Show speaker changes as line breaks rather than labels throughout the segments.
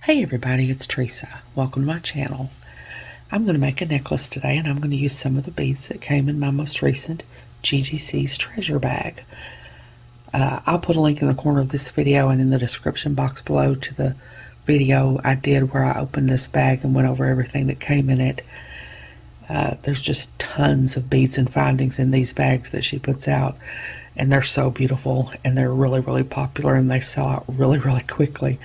Hey everybody, it's Teresa. Welcome to my channel. I'm going to make a necklace today, and I'm going to use some of the beads that came in my most recent GGC's treasure bag. I'll put a link in the corner of this video and in the description box below to the video I did where I opened this bag and went over everything that came in it. There's just tons of beads and findings in these bags that she puts out, and they're so beautiful, and they're really popular, and they sell out really quickly.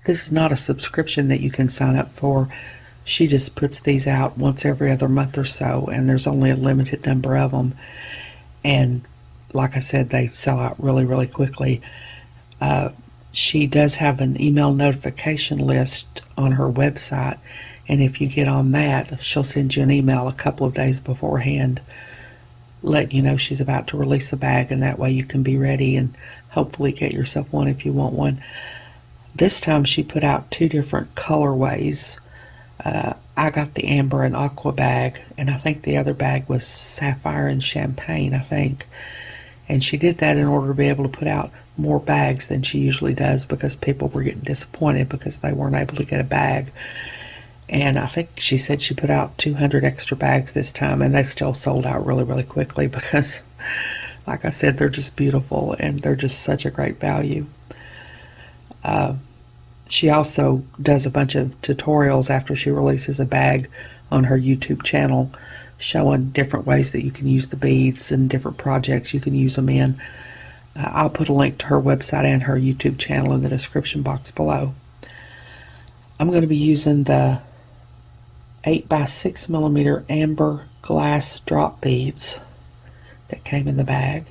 This is not a subscription that you can sign up for. She just puts these out once every other month or so, and there's only a limited number of them. And like I said, they sell out really quickly. She does have an email notification list on her website, and if you get on that, she'll send you an email a couple of days beforehand letting you know she's about to release a bag, and that way you can be ready and hopefully get yourself one if you want one. This time she put out two different colorways. I got the amber and aqua bag, and I think the other bag was sapphire and champagne, I think. And she did that in order to be able to put out more bags than she usually does, because people were getting disappointed because they weren't able to get a bag. And I think she said she put out 200 extra bags this time, and they still sold out really quickly because, like I said, they're just beautiful and they're just such a great value. She also does a bunch of tutorials after she releases a bag on her YouTube channel, showing different ways that you can use the beads and different projects you can use them in. I'll put a link to her website and her YouTube channel in the description box below. I'm going to be using the 8x6mm amber glass drop beads that came in the bag,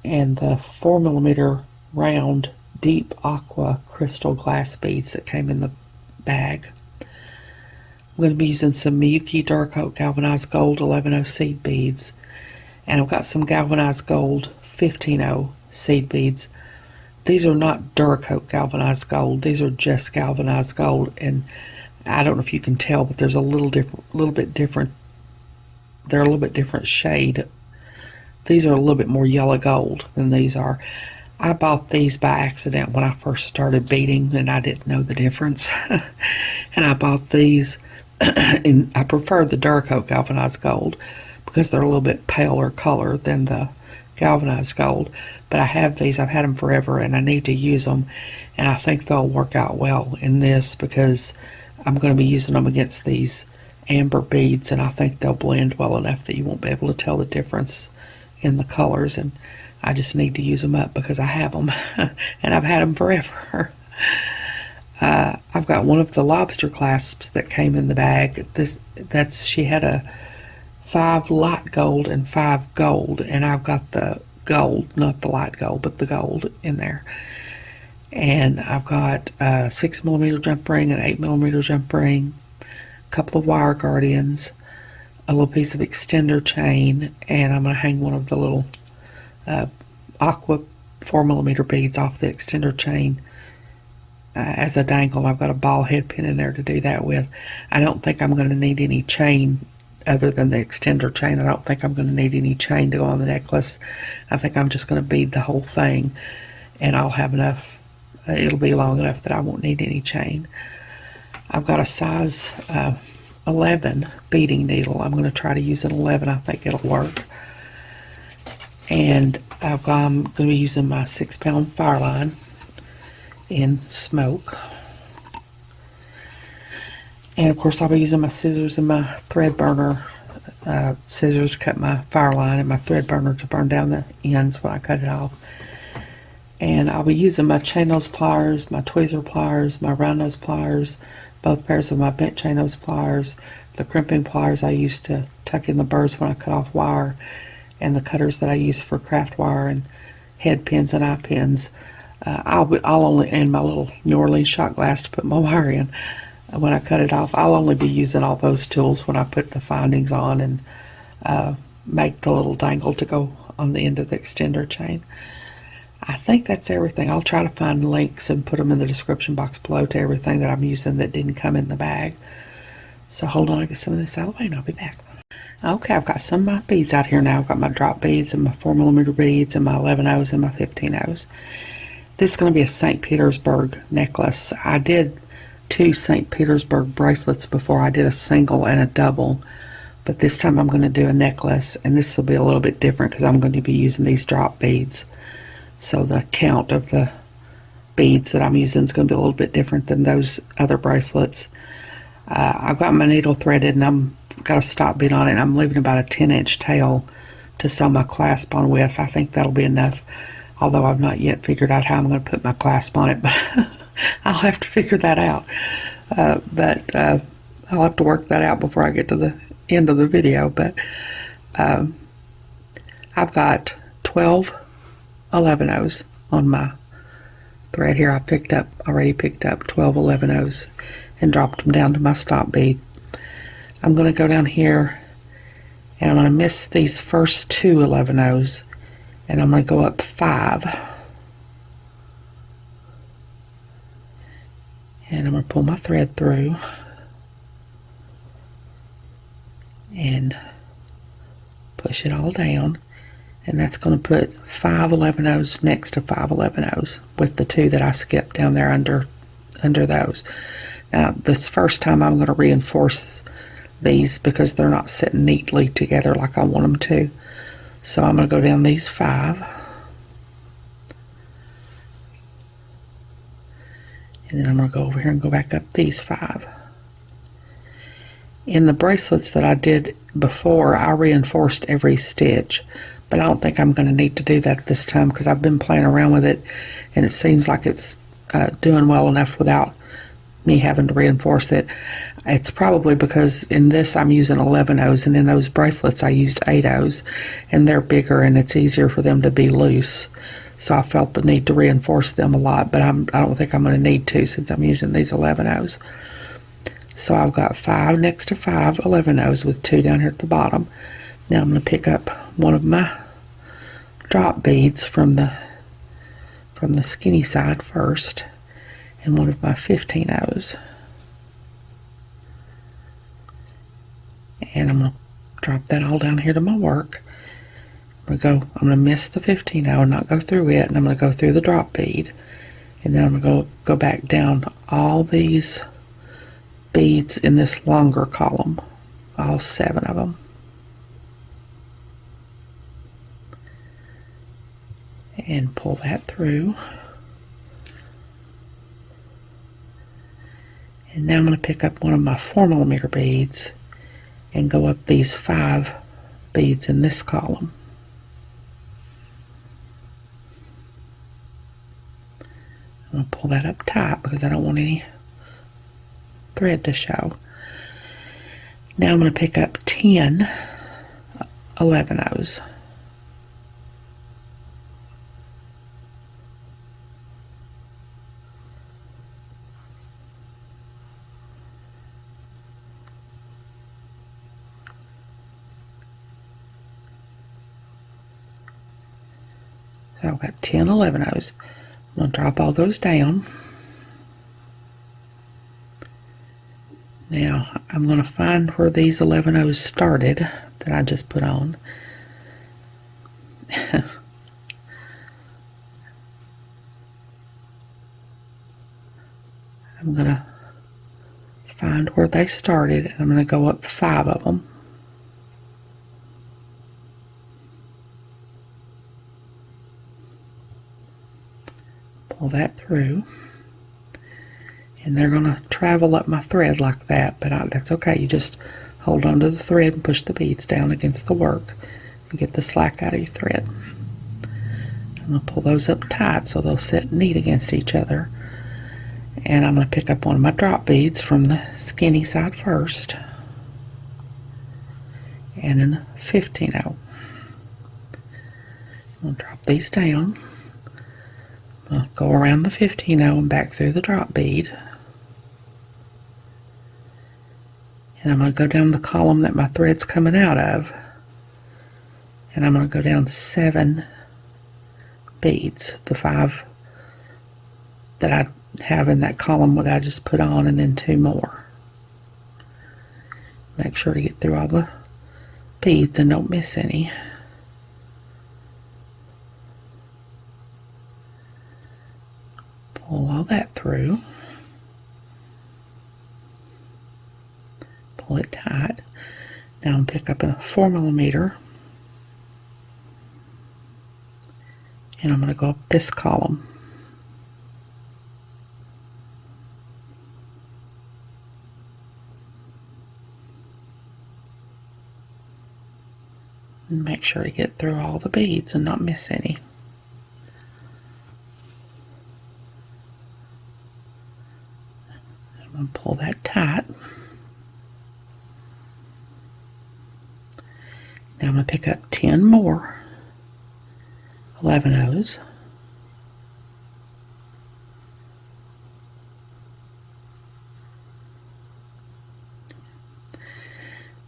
and the 4mm round deep aqua crystal glass beads that came in the bag. I'm going to be using some Miyuki dark oak galvanized gold 11/0 seed beads, and I've got some galvanized gold 15/0 seed beads. These are not Duracoat galvanized gold, these are just galvanized gold, and I don't know if you can tell, but there's a little bit different. They're a little bit different shade. These are a little bit more yellow gold than these are. I bought these by accident when I first started beading, and I didn't know the difference. And I bought these, and I prefer the Duracoat galvanized gold because they're a little bit paler color than the galvanized gold. But I have these, I've had them forever, and I need to use them, and I think they'll work out well in this because I'm going to be using them against these amber beads, and I think they'll blend well enough that you won't be able to tell the difference in the colors. And I just need to use them up because I have them and I've had them forever. I've got one of the lobster clasps that came in the bag. She had a 5 light gold and 5 gold, and I've got the gold, not the light gold, but the gold in there. And I've got a 6mm jump ring, an 8mm jump ring, a couple of wire guardians, a little piece of extender chain, and I'm going to hang one of the little aqua 4mm beads off the extender chain as a dangle. I've got a ball head pin in there to do that with. I don't think I'm going to need any chain other than the extender chain. I don't think I'm going to need any chain to go on the necklace. I think I'm just going to bead the whole thing, and I'll have enough. It'll be long enough that I won't need any chain. I've got a size 11 beading needle. I'm going to try to use an 11. I think it'll work. And I'm going to be using my 6-pound fire line in smoke. And of course I'll be using my scissors and my thread burner. Scissors to cut my fire line, and my thread burner to burn down the ends when I cut it off. And I'll be using my chain nose pliers, my tweezer pliers, my round nose pliers, both pairs of my bent chain nose pliers, the crimping pliers I use to tuck in the burrs when I cut off wire, and the cutters that I use for craft wire and head pins and eye pins. I'll only, and my little New Orleans shot glass to put my wire in when I cut it off. I'll only be using all those tools when I put the findings on and make the little dangle to go on the end of the extender chain. I think that's everything. I'll try to find links and put them in the description box below to everything that I'm using that didn't come in the bag. So hold on, I get some of this out of the way and I'll be back. Okay, I've got some of my beads out here now. I've got my drop beads and my 4mm beads and my 11/0s and my 15/0s. This is going to be a St. Petersburg necklace. I did 2 St. Petersburg bracelets before. I did a single and a double, but this time I'm going to do a necklace, and this will be a little bit different because I'm going to be using these drop beads. So the count of the beads that I'm using is going to be a little bit different than those other bracelets. I've got my needle threaded, and I'm got a stop bead on it, and I'm leaving about a 10-inch tail to sew my clasp on with. I think that'll be enough, although I've not yet figured out how I'm going to put my clasp on it, but I'll have to figure that out. But I'll have to work that out before I get to the end of the video. But I've got 12 11-ohs on my thread here. I already picked up 12 11-ohs and dropped them down to my stop bead. I'm going to go down here, and I'm going to miss these first 2 11-ohs, and I'm going to go up 5. And I'm going to pull my thread through and push it all down, and that's going to put 5 11-ohs next to 5 11-ohs with the 2 that I skipped down there under those. Now this first time I'm going to reinforce these because they're not sitting neatly together like I want them to. So I'm going to go down these 5, and then I'm going to go over here and go back up these 5. In the bracelets that I did before, I reinforced every stitch, but I don't think I'm going to need to do that this time because I've been playing around with it, and it seems like it's doing well enough without me having to reinforce it. It's probably because in this I'm using 11-ohs, and in those bracelets I used 8-ohs, and they're bigger and it's easier for them to be loose. So I felt the need to reinforce them a lot, but I don't think I'm going to need to since I'm using these 11-ohs. So I've got 5 next to 5 11-ohs with 2 down here at the bottom. Now I'm going to pick up one of my drop beads from the skinny side first, and one of my 15-ohs. And I'm going to drop that all down here to my work. I'm going to miss the 15-oh and not go through it, and I'm going to go through the drop bead, and then I'm going to go back down all these beads in this longer column, all 7 of them. And pull that through. And now I'm going to pick up one of my 4mm beads and go up these 5 beads in this column. I'm going to pull that up tight because I don't want any thread to show. Now I'm going to pick up 10 11-ohs. So I've got 10 11-ohs. I'm going to drop all those down. Now I'm going to find where these 11-ohs started that I just put on. I'm going to find where they started, and I'm going to go up 5 of them. Pull that through, and they're going to travel up my thread like that, but that's okay. You just hold on to the thread and push the beads down against the work and get the slack out of your thread. I'm going to pull those up tight so they'll sit neat against each other, and I'm going to pick up one of my drop beads from the skinny side first, and then a 15-oh. I'm going to drop these down. I'll go around the 15-oh and back through the drop bead. And I'm going to go down the column that my thread's coming out of. And I'm going to go down 7 beads, the 5 that I have in that column that I just put on, and then 2 more. Make sure to get through all the beads and don't miss any. pull it tight. Now I'm going to pick up a 4mm, and I'm going to go up this column. And make sure to get through all the beads and not miss any. I'm going to pull that tight. Now I'm going to pick up 10 more 11/0s.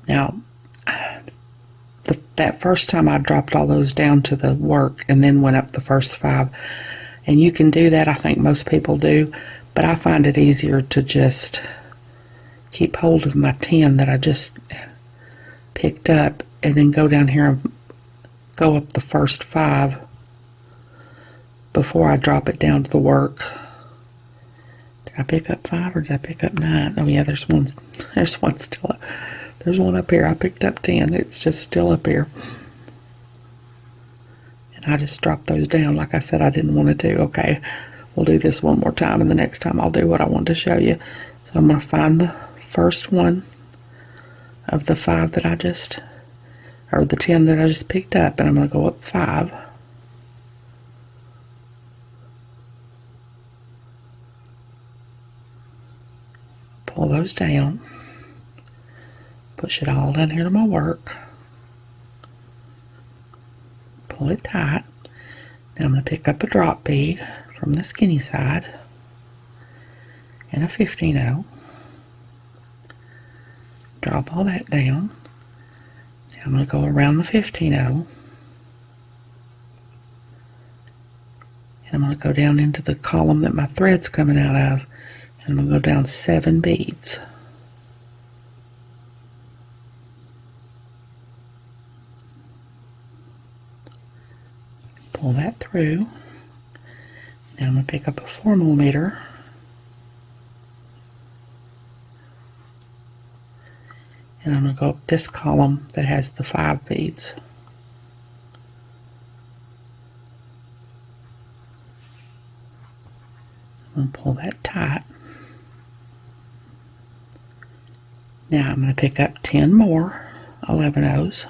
Now, that first time I dropped all those down to the work and then went up the first 5. And you can do that, I think most people do, but I find it easier to just keep hold of my 10 that I just picked up and then go down here and go up the first 5 before I drop it down to the work. Did I pick up 5 or did I pick up 9? Oh yeah, there's one still up. There's one up here. I picked up 10. It's just still up here. And I just dropped those down like I said I didn't want to do. Okay, we'll do this one more time, and the next time I'll do what I wanted to show you. So I'm going to find the first one of the 5 that I just, or the 10 that I just picked up, and I'm going to go up 5. Pull those down. Push it all down here to my work. Pull it tight. Now I'm going to pick up a drop bead from the skinny side and a 15/0. Drop all that down. Now I'm going to go around the 15/0. And I'm going to go down into the column that my thread's coming out of. And I'm going to go down 7 beads. Pull that through. Now I'm going to pick up a 4mm, and I'm going to go up this column that has the 5 beads. I'm going to pull that tight. Now I'm going to pick up 10 more 11/0s.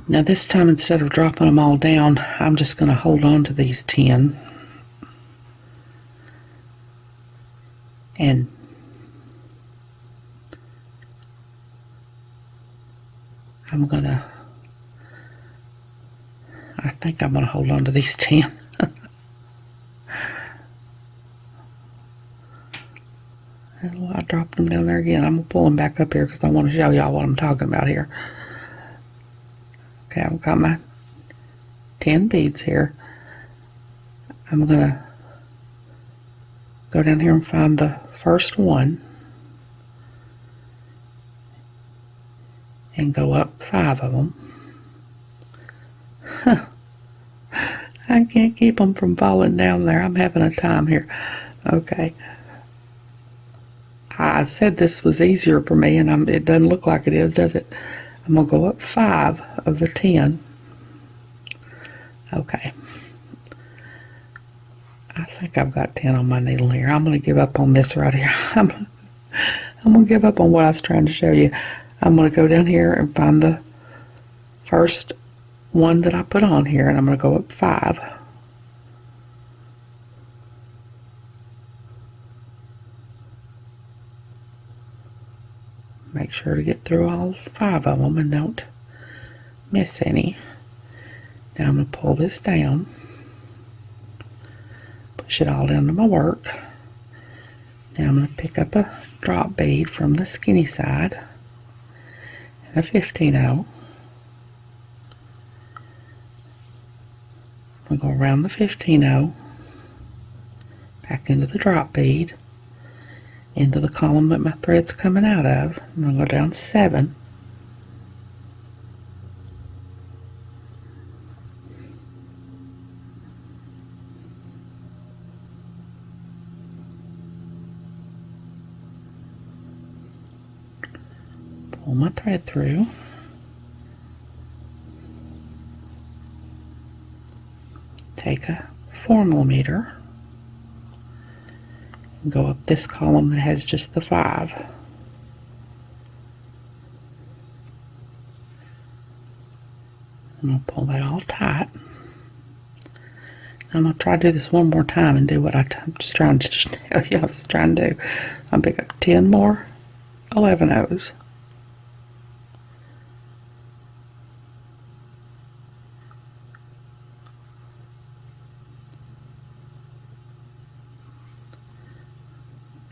Now this time, instead of dropping them all down, I'm just going to hold on to these 10 and I think I'm going to hold on to these 10. I dropped them down there again. I'm going to pull them back up here because I want to show y'all what I'm talking about here. Okay, I've got my 10 beads here. I'm going to go down here and find the first one and go up 5 of them. I can't keep them from falling down there. I'm having a time here. Okay. I said this was easier for me, and it doesn't look like it is, does it? I'm going to go up 5 of the 10. Okay. I think I've got 10 on my needle here. I'm going to give up on this right here. I'm going to give up on what I was trying to show you. I'm going to go down here and find the first one that I put on here, and I'm going to go up 5. Make sure to get through all 5 of them and don't miss any. Now I'm going to pull this down, push it all down to my work. Now I'm going to pick up a drop bead from the skinny side and a 15/0. I'm going to go around the 15/0, back into the drop bead, into the column that my thread's coming out of. I'm going to go down 7. Pull my thread through. Take a 4mm and go up this column that has just the 5. I'm going to pull that all tight. I'm going to try to do this one more time and do what I'm just trying to tell you I was trying to do. I'll pick up 10 more 11 O's.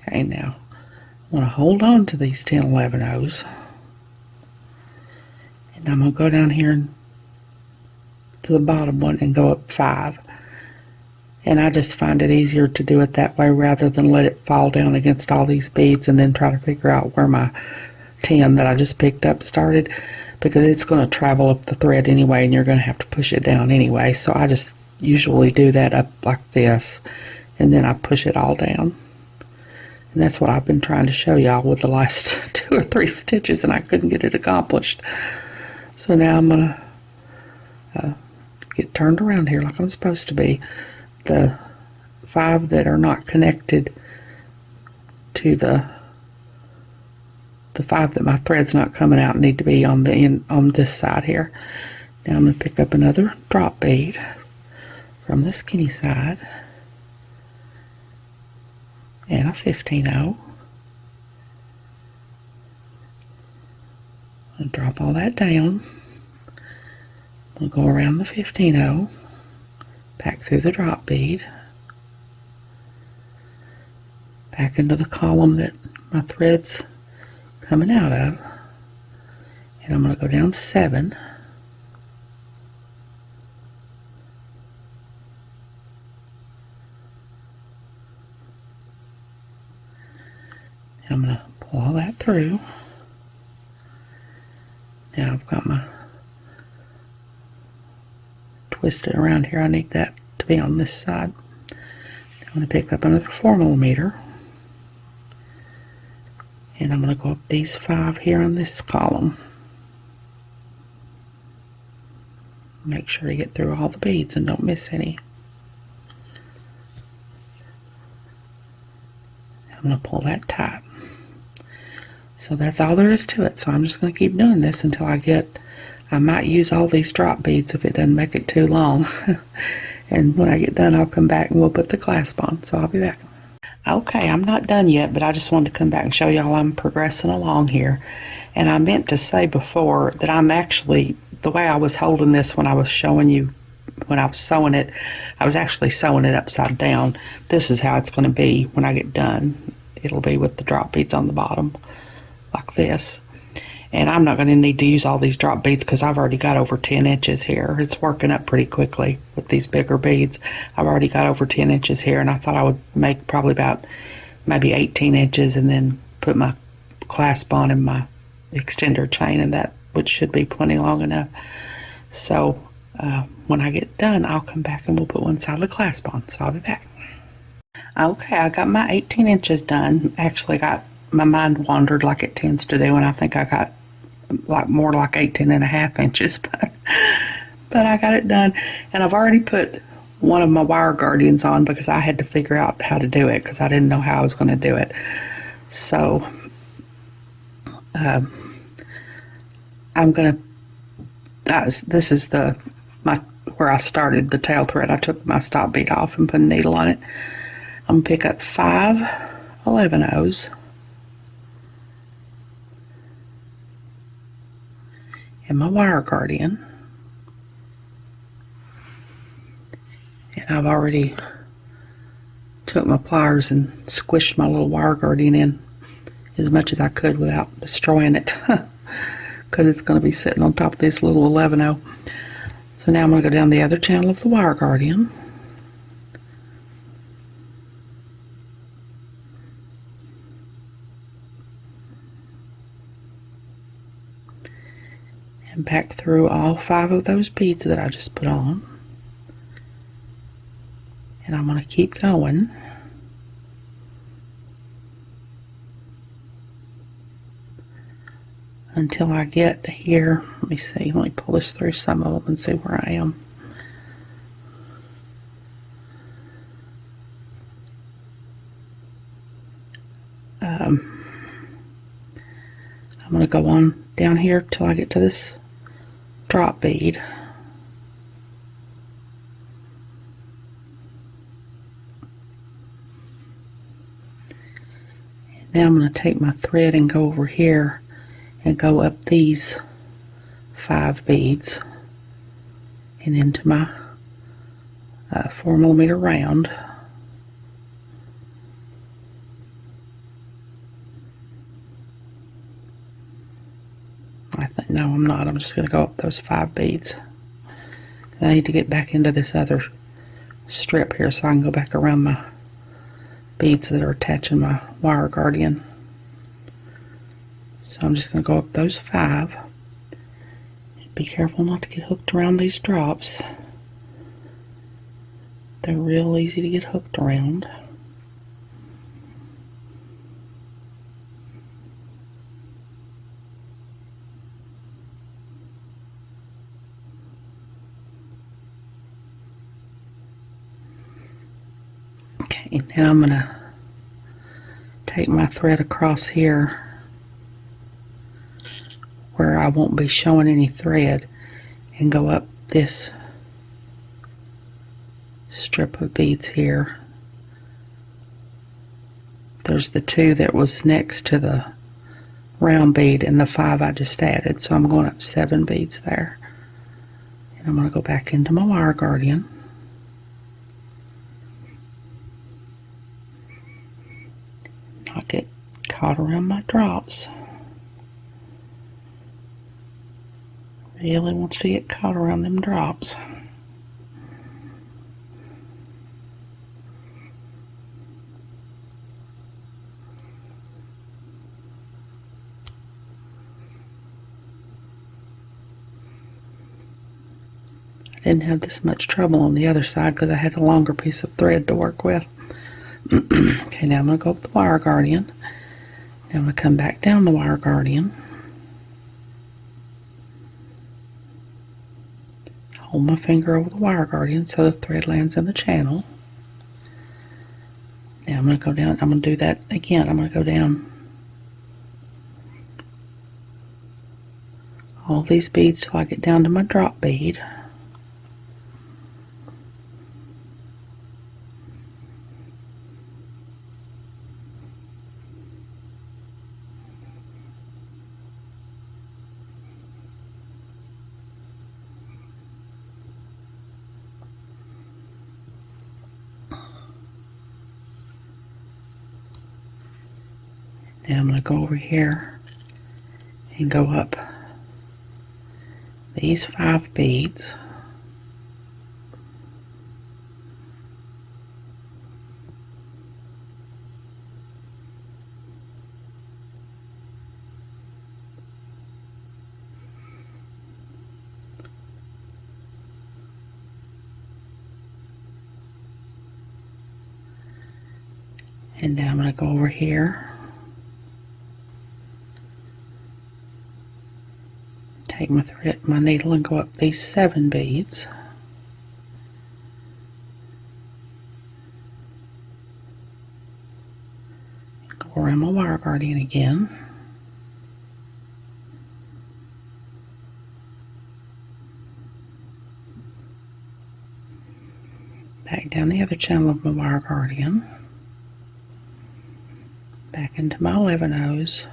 Okay, now I want to hold on to these 10 11 O's, and I'm going to go down here to the bottom one and go up 5, and I just find it easier to do it that way rather than let it fall down against all these beads and then try to figure out where my 10 that I just picked up started, because it's going to travel up the thread anyway and you're going to have to push it down anyway. So I just usually do that up like this, and then I push it all down. And that's what I've been trying to show y'all with the last 2 or 3 stitches, and I couldn't get it accomplished. So now I'm going to get turned around here like I'm supposed to be. The 5 that are not connected to the 5 that my thread's not coming out need to be on the end, on this side here. Now I'm going to pick up another drop bead from the skinny side and a 15-0. I'll drop all that down. We'll go around the 15-0, back through the drop bead, back into the column that my thread's coming out of, and I'm going to go down 7. I'm going to pull all that through. Now I've got my twisted around here. I need that to be on this side. I'm going to pick up another 4mm, and I'm going to go up these 5 here on this column. Make sure to get through all the beads and don't miss any. I'm going to pull that tight. So that's all there is to it. So I'm just going to keep doing this until I might use all these drop beads if it doesn't make it too long. And when I get done, I'll come back and we'll put the clasp on. So I'll be back. Okay, I'm not done yet, but I just wanted to come back and show y'all I'm progressing along here. And I meant to say before that I'm actually, the way I was holding this when I was showing you, when I was sewing it, I was actually sewing it upside down. This is how it's going to be when I get done. It'll be with the drop beads on the bottom, like this. And I'm not going to need to use all these drop beads because I've already got over 10 inches here. It's working up pretty quickly with these bigger beads. I've already got over 10 inches here, and I thought I would make probably about maybe 18 inches and then put my clasp on and my extender chain, and that which should be plenty long enough. So when I get done, I'll come back and we'll put one side of the clasp on. So I'll be back. Okay, I got my 18 inches done. Actually my mind wandered like it tends to do, and I think I got more like 18.5 inches, but I got it done. And I've already put one of my wire guardians on because I had to figure out how to do it because I didn't know how I was going to do it. So I'm gonna, this is where I started the tail thread. I took my stop bead off and put a needle on it. I'm gonna pick up 5 11/0s and my wire guardian, and I've already took my pliers and squished my little wire guardian in as much as I could without destroying it because it's going to be sitting on top of this little 11/0. So now I'm going to go down the other channel of the wire guardian, and back through all 5 of those beads that I just put on. And I'm going to keep going until I get here. Let me see, let me pull this through some of them and see where I am. I'm going to go on down here till I get to this drop bead. Now I'm going to take my thread and go over here and go up these 5 beads and into my 4mm round. No, I'm not. I'm just going to go up those 5 beads. I need to get back into this other strip here so I can go back around my beads that are attaching my wire guardian. So I'm just going to go up those 5. Be careful not to get hooked around these drops. They're real easy to get hooked around. Okay, now I'm going to take my thread across here where I won't be showing any thread and go up this strip of beads here. There's the 2 that was next to the round bead and the 5 I just added, so I'm going up 7 beads there. And I'm going to go back into my wire guardian. Not get caught around my drops. Really wants to get caught around them drops. I didn't have this much trouble on the other side because I had a longer piece of thread to work with. Okay, now I'm going to go up the wire guardian. Now I'm going to come back down the wire guardian. Hold my finger over the wire guardian so the thread lands in the channel. Now I'm going to go down. I'm going to do that again. I'm going to go down all these beads till I get down to my drop bead. Now I'm going to go over here and go up these 5 beads. And now I'm going to go over here. Take my thread, my needle, and go up these 7 beads. Go around my wire guardian again. Back down the other channel of my wire guardian. Back into my 11-ohs.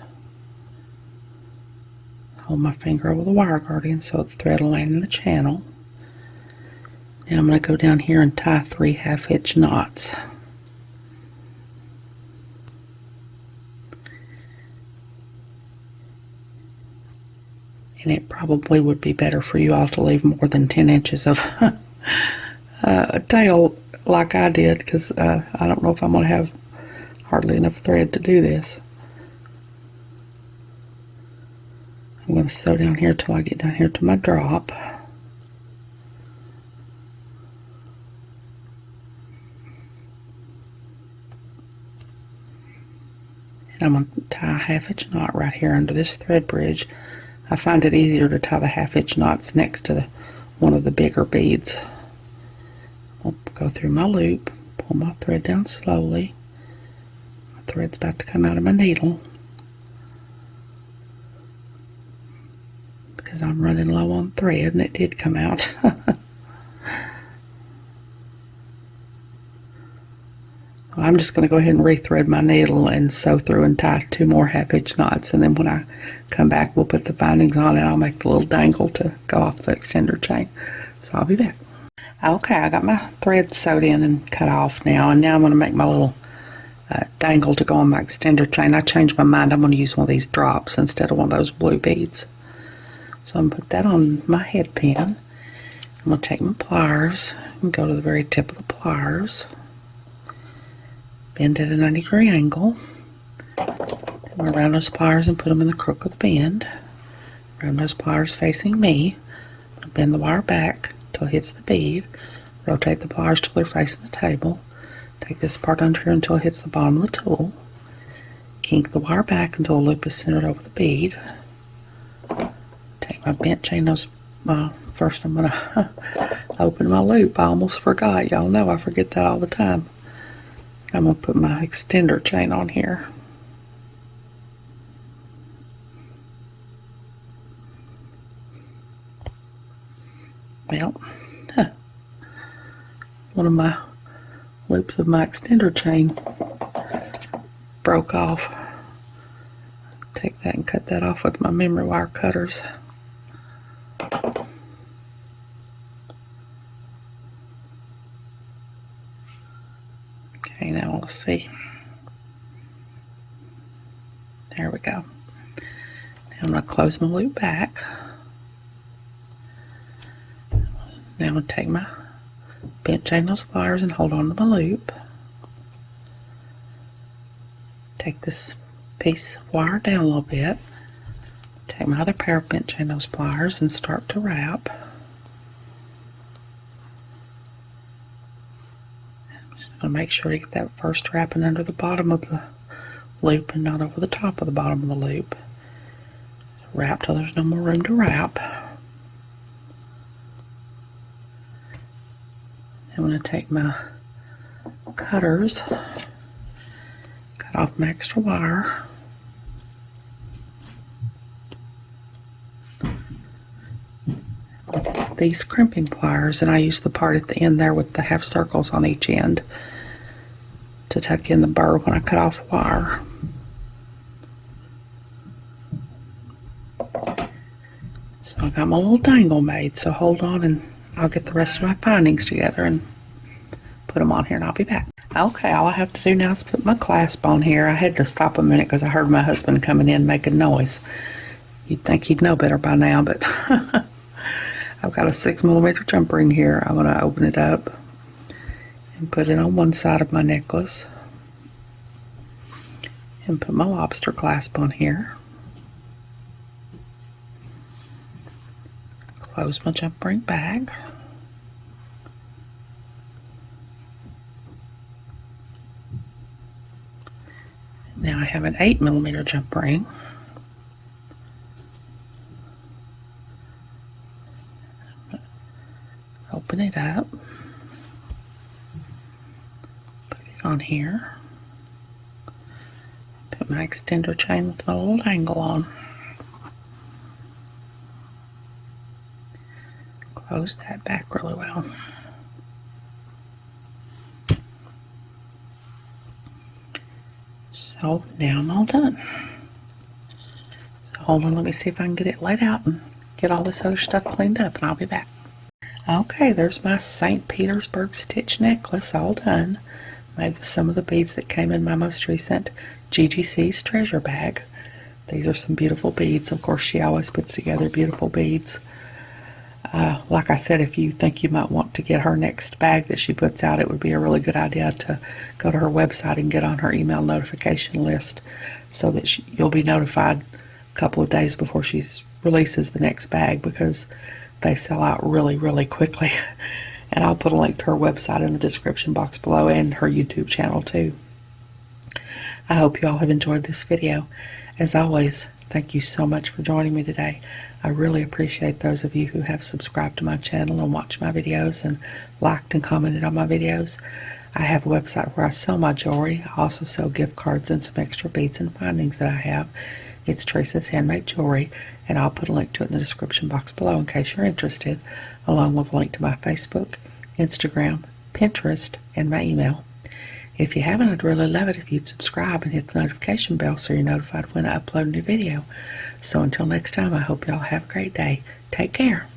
Hold my finger over the wire guardian so the thread will land in the channel. Now I'm going to go down here and tie 3 half-hitch knots. And it probably would be better for you all to leave more than 10 inches of a tail like I did, because I don't know if I'm going to have hardly enough thread to do this. I'm I'm going to sew down here till I get down here to my drop. And I'm going to tie a 1/2 inch knot right here under this thread bridge. I find it easier to tie the 1/2 inch knots next to one of the bigger beads. I'll go through my loop, pull my thread down slowly. My thread's about to come out of my needle because I'm running low on thread, and it did come out. I'm just going to go ahead and rethread my needle and sew through and tie 2 more 1/2 inch knots, and then when I come back we'll put the bindings on and I'll make the little dangle to go off the extender chain. So I'll be back. Okay, I got my thread sewed in and cut off now, and now I'm going to make my little dangle to go on my extender chain. I changed my mind. I'm going to use one of these drops instead of one of those blue beads. So I'm going to put that on my head pin. I'm going to take my pliers and go to the very tip of the pliers. Bend at a 90-degree angle. Then I'm around those pliers and put them in the crook of the bend. Around those pliers facing me. I'm going to bend the wire back until it hits the bead. Rotate the pliers till they're facing the table. Take this part under here until it hits the bottom of the tool. Kink the wire back until the loop is centered over the bead. Take my bent chain nose. First I'm going to open my loop. I almost forgot. Y'all know I forget that all the time. I'm going to put my extender chain on here. Well, one of my loops of my extender chain broke off. Take that and cut that off with my memory wire cutters. Okay, now we'll see. There we go. Now I'm going to close my loop back. Now I'm going to take my bent chain nose pliers and hold on to my loop. Take this piece of wire down a little bit. Take my other pair of bent chain nose pliers and start to wrap. I'm just going to make sure to get that first wrapping under the bottom of the loop and not over the top of the bottom of the loop. Wrap till there's no more room to wrap. I'm going to take my cutters, cut off my extra wire. These crimping pliers, and I use the part at the end there with the half circles on each end to tuck in the burr when I cut off wire. So I got my little dangle made, so hold on and I'll get the rest of my bindings together and put them on here, and I'll be back. Okay, all I have to do now is put my clasp on here. I had to stop a minute because I heard my husband coming in making noise. You'd think he'd know better by now, but I've got a 6mm jump ring here. I'm going to open it up and put it on one side of my necklace and put my lobster clasp on here. Close my jump ring back. Now I have an 8mm jump ring. Open it up. Put it on here. Put my extender chain with my little angle on. Close that back really well. So now I'm all done. So hold on, let me see if I can get it laid out and get all this other stuff cleaned up, and I'll be back. Okay, there's my St. Petersburg stitch necklace all done. Made with some of the beads that came in my most recent GGC's treasure bag. These are some beautiful beads. Of course, she always puts together beautiful beads. Like I said, if you think you might want to get her next bag that she puts out, it would be a really good idea to go to her website and get on her email notification list so that you'll be notified a couple of days before she's releases the next bag, because they sell out really, really quickly. And I'll put a link to her website in the description box below, and her YouTube channel too. I hope you all have enjoyed this video. As always, thank you so much for joining me today. I really appreciate those of you who have subscribed to my channel and watched my videos and liked and commented on my videos. I have a website where I sell my jewelry. I also sell gift cards and some extra beads and bindings that I have. It's Teresa's Handmade Jewelry, and I'll put a link to it in the description box below in case you're interested, along with a link to my Facebook, Instagram, Pinterest, and my email. If you haven't, I'd really love it if you'd subscribe and hit the notification bell so you're notified when I upload a new video. So until next time, I hope y'all have a great day. Take care.